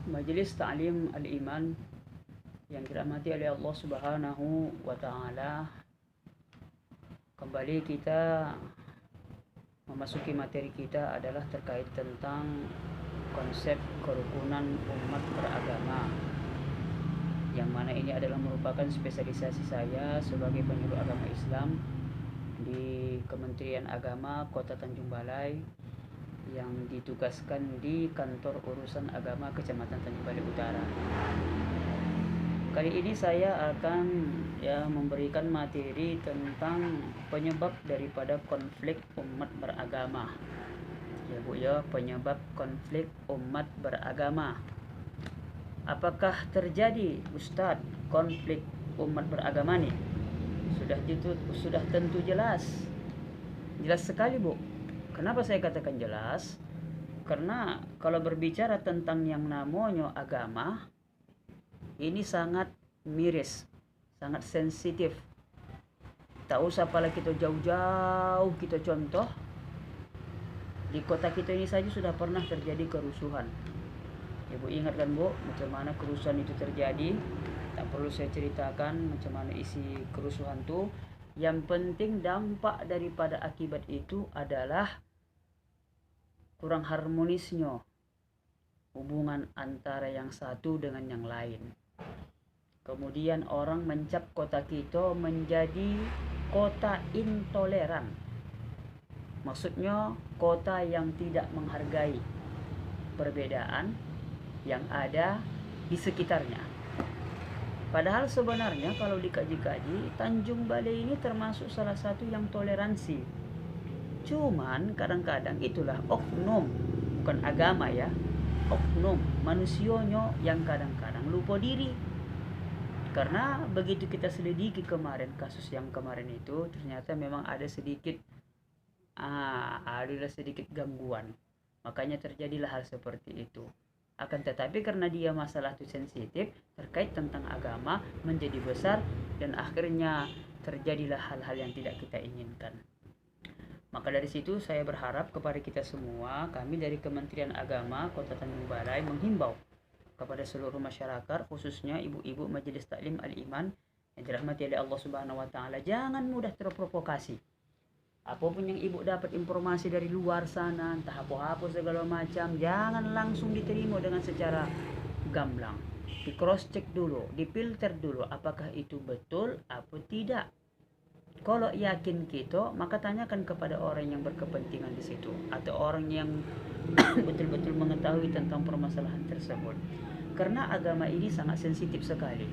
Majelis Ta'lim Al-Iman yang dirahmati oleh Allah Subhanahu wa Ta'ala, kembali kita memasuki materi kita adalah terkait tentang konsep kerukunan umat beragama, yang mana ini adalah merupakan spesialisasi saya sebagai penyuluh agama Islam di Kementerian Agama Kota Tanjung Balai, yang ditugaskan di Kantor Urusan Agama Kecamatan Tanjung Balai Utara. Kali ini saya akan memberikan materi tentang penyebab daripada konflik umat beragama. Ya Bu ya, penyebab konflik umat beragama. Apakah terjadi Ustadz konflik umat beragama nih? Sudah tentu jelas. Jelas sekali Bu. Kenapa saya katakan jelas? Karena kalau berbicara tentang yang namanya agama, ini sangat miris, sangat sensitif. Tak usah pala kita jauh-jauh kita contoh. Di kota kita ini saja sudah pernah terjadi kerusuhan. Ibu ingat kan Bu, macam mana kerusuhan itu terjadi? Tak perlu saya ceritakan macam mana isi kerusuhan itu. Yang penting dampak daripada akibat itu adalah kurang harmonisnya hubungan antara yang satu dengan yang lain. Kemudian orang mencap kota kita menjadi kota intoleran. Maksudnya kota yang tidak menghargai perbedaan yang ada di sekitarnya. Padahal sebenarnya kalau dikaji-kaji, Tanjung Balai ini termasuk salah satu yang toleransi. Cuman kadang-kadang itulah oknum, bukan agama ya, oknum manusianya yang kadang-kadang lupa diri. Karena begitu kita selidiki kemarin kasus yang kemarin itu, ternyata memang ada sedikit gangguan. Makanya terjadilah hal seperti itu. Akan tetapi karena dia masalah itu sensitif terkait tentang agama menjadi besar, dan akhirnya terjadilah hal-hal yang tidak kita inginkan. Maka dari situ saya berharap kepada kita semua, kami dari Kementerian Agama Kota Tanjung Balai menghimbau kepada seluruh masyarakat, khususnya ibu-ibu Majelis Taklim Al-Iman yang dirahmati oleh Allah Subhanahu wa Ta'ala, jangan mudah terprovokasi. Apapun yang ibu dapat informasi dari luar sana, entah apa-apa segala macam, jangan langsung diterima dengan secara gamblang. Di cross check dulu, difilter dulu apakah itu betul atau tidak. Kalau yakin kita, maka tanyakan kepada orang yang berkepentingan di situ atau orang yang betul-betul mengetahui tentang permasalahan tersebut. Karena agama ini sangat sensitif sekali.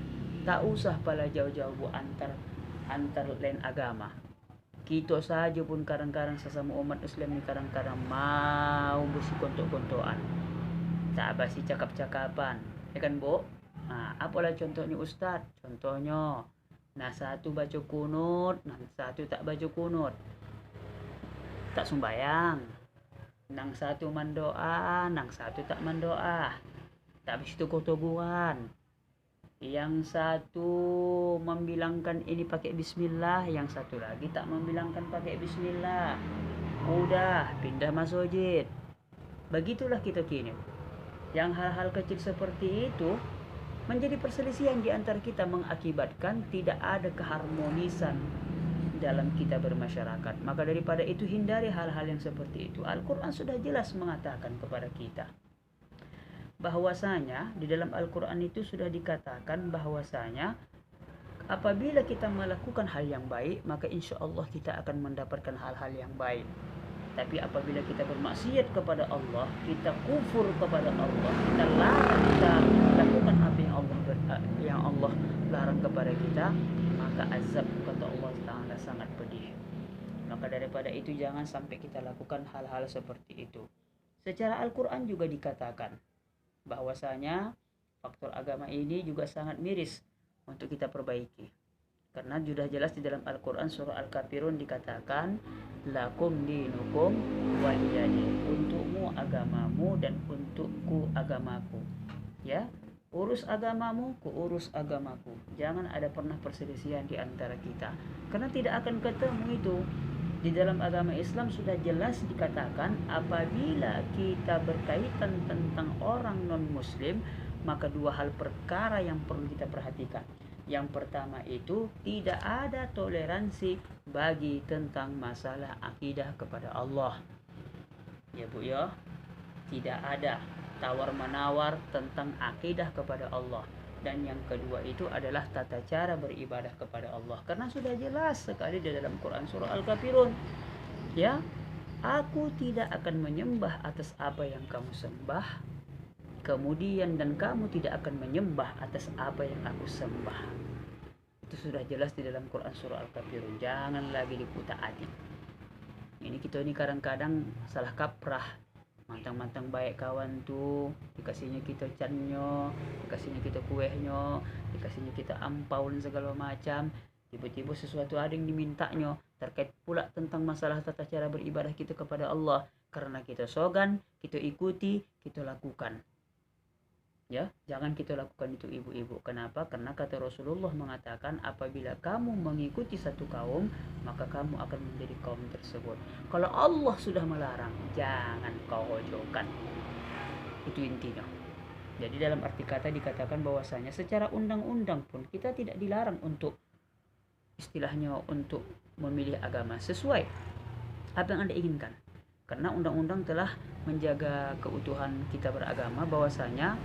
Tak usah pala jauh-jauh Bu antar lain agama. Kita saja pun kadang-kadang sesama umat Islam ini kadang-kadang mau bersikontok-kontokan. Tak basi cakap-cakapan, ya kan Bu? Nah, apalah contohnya Ustaz? Contohnya, nah satu baca kunut, nah satu tak baca kunut, tak sumbayang. Nang satu mendoa, nang satu tak mendoa, tak habis itu kotobuan. Yang satu membilangkan ini pakai bismillah, yang satu lagi tak membilangkan pakai bismillah. Udah pindah masjid. Begitulah kita kini. Yang hal-hal kecil seperti itu menjadi perselisihan di antara kita, mengakibatkan tidak ada keharmonisan dalam kita bermasyarakat. Maka daripada itu hindari hal-hal yang seperti itu. Al-Quran sudah jelas mengatakan kepada kita bahwasanya di dalam Al-Quran itu sudah dikatakan bahwasanya apabila kita melakukan hal yang baik, maka insya Allah kita akan mendapatkan hal-hal yang baik. Tapi apabila kita bermaksiat kepada Allah, kita kufur kepada Allah, kita lakukan apa yang Allah larang kepada kita, maka azab kata Allah Ta'ala sangat pedih. Maka daripada itu jangan sampai kita lakukan hal-hal seperti itu. Secara Al-Quran juga dikatakan bahwasanya faktor agama ini juga sangat miris untuk kita perbaiki. Karena sudah jelas di dalam Al-Quran surah Al-Kafirun dikatakan lakum dinukum waliyadin, untukmu agamamu dan untukku agamaku. Ya, urus agamamu, ku urus agamaku. Jangan ada pernah perselisihan di antara kita, karena tidak akan ketemu itu. Di dalam agama Islam sudah jelas dikatakan apabila kita berkaitan tentang orang non-muslim, maka dua hal perkara yang perlu kita perhatikan. Yang pertama itu tidak ada toleransi bagi tentang masalah akidah kepada Allah. Ya Bu ya, tidak ada tawar menawar tentang akidah kepada Allah. Dan yang kedua itu adalah tata cara beribadah kepada Allah, karena sudah jelas sekali di dalam Quran surah Al-Kafirun, ya, aku tidak akan menyembah atas apa yang kamu sembah, kemudian dan kamu tidak akan menyembah atas apa yang aku sembah. Itu sudah jelas di dalam Quran surah Al-Kafirun, jangan lagi diputar-atik. Ini kita ini kadang-kadang salah kaprah, mantang-mantang baik kawan tuh, dikasihnya kita cannya, dikasihnya kita kuehnya, dikasihnya kita ampau dan segala macam. Tiba-tiba sesuatu ada yang dimintanya terkait pula tentang masalah tata cara beribadah kita kepada Allah, karena kita sogan, kita ikuti, kita lakukan. Ya, jangan kita lakukan itu ibu-ibu. Kenapa? Karena kata Rasulullah mengatakan, apabila kamu mengikuti satu kaum, maka kamu akan menjadi kaum tersebut. Kalau Allah sudah melarang, jangan kau hojaukan. Itu intinya. Jadi dalam arti kata dikatakan bahwasanya secara undang-undang pun kita tidak dilarang untuk istilahnya untuk memilih agama sesuai apa yang Anda inginkan. Karena undang-undang telah menjaga keutuhan kita beragama, bahwasanya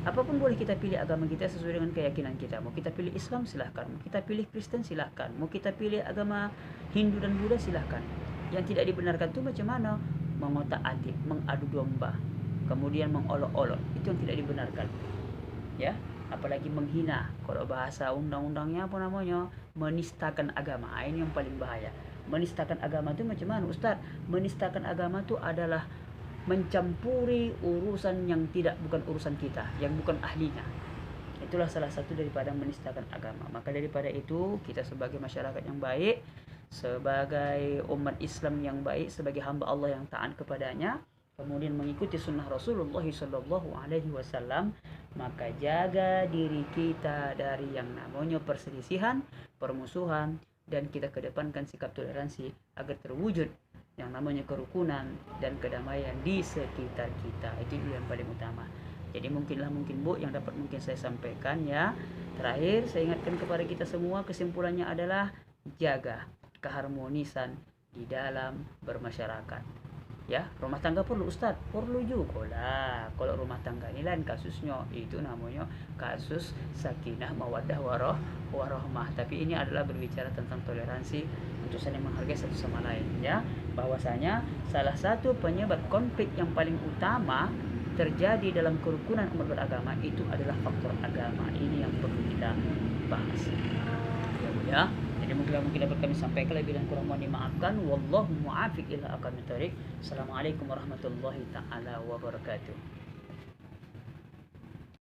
apapun boleh kita pilih agama kita sesuai dengan keyakinan kita. Mau kita pilih Islam silahkan, mau kita pilih Kristen silahkan, mau kita pilih agama Hindu dan Buddha silahkan. Yang tidak dibenarkan itu macam mana? Mengotak-atik, mengadu domba, kemudian mengolok-olok, itu yang tidak dibenarkan. Ya, apalagi menghina. Kalau bahasa undang-undangnya apa namanya? Menistakan agama. Ini yang paling bahaya. Menistakan agama itu macam mana, Ustaz? Menistakan agama itu adalah mencampuri urusan yang bukan urusan kita, yang bukan ahlinya. Itulah salah satu daripada menistakan agama. Maka daripada itu, kita sebagai masyarakat yang baik, sebagai umat Islam yang baik, sebagai hamba Allah yang taat kepadanya, kemudian mengikuti sunnah Rasulullah SAW, maka jaga diri kita dari yang namanya perselisihan, permusuhan, dan kita kedepankan sikap toleransi agar terwujud yang namanya kerukunan dan kedamaian di sekitar kita. Itu yang paling utama. Jadi mungkin Bu yang dapat mungkin saya sampaikan ya. Terakhir saya ingatkan kepada kita semua, kesimpulannya adalah jaga keharmonisan di dalam bermasyarakat. Ya, rumah tangga perlu Ustaz, perlu juga lah. Kalau rumah tangga ini lain kasusnya, itu namanya kasus sakinah mawaddah warahmah. Tapi ini adalah berbicara tentang toleransi untuk saling menghargai satu sama lain, ya. Bahwasanya salah satu penyebab konflik yang paling utama terjadi dalam kerukunan umat beragama itu adalah faktor agama. Ini yang perlu kita bahas. Ya. Jadi mungkin dapat kami sampaikan, lebih dan kurang mohon dimaafkan. Wallahu muwaffiq ila aqwamit thoriq. Assalamualaikum warahmatullahi taala wabarakatuh.